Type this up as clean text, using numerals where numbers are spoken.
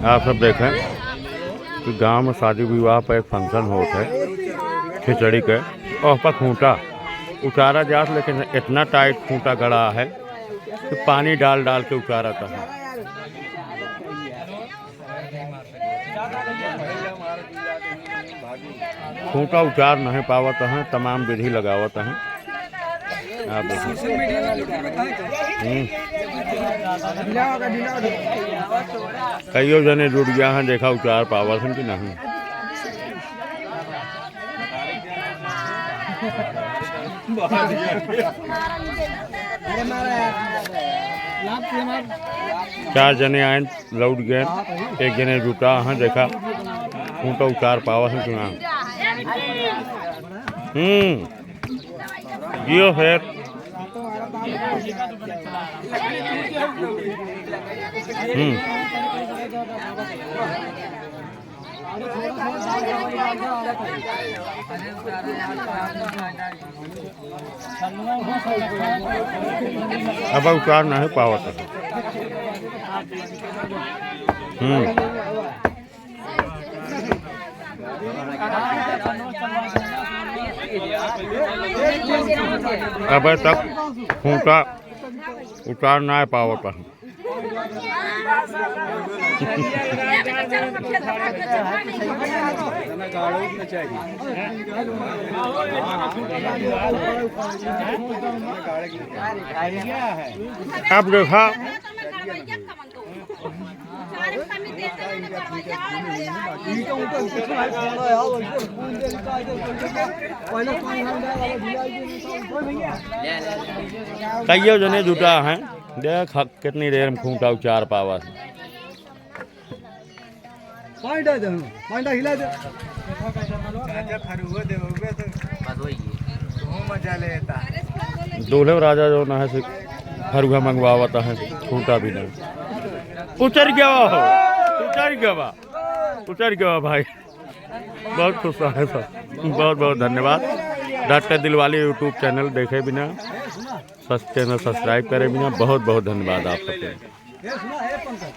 आप सब देखें कि गांव में शादी विवाह पर एक फंक्शन होता है खिचड़ी के, और पर खूंटा उतारा जात, लेकिन इतना टाइट खूंटा गड़ा है कि पानी डाल डाल के उतारता है। खूंटा उतार नहीं पावत है, तमाम विधि लगावत है। आप कईयों जने जुड़ गया हैं, देखा उतार पावत है कि नहीं। चार जने आए लौट गए, एक जने जुटा है, देखा खूंटा उतार पावत है कि नहीं। जियो फिर अब उतार नहीं पावत है। अब तक खूंटा उतार ना पावत है। अब देखा कईयों जने जुटा हैं, देख कितनी देर में खूंटा उचार पावा। दूल्हे राजा जो ना है फरुआ मंगवाता है, खूंटा भी नहीं उतर गया हो, उतर गया भाई। बहुत खुश है सब, बहुत बहुत धन्यवाद। डॉक्टर दिलवाले यूट्यूब चैनल देखे बिना, चैनल सब्सक्राइब करे बिना, बहुत बहुत धन्यवाद आप सबके।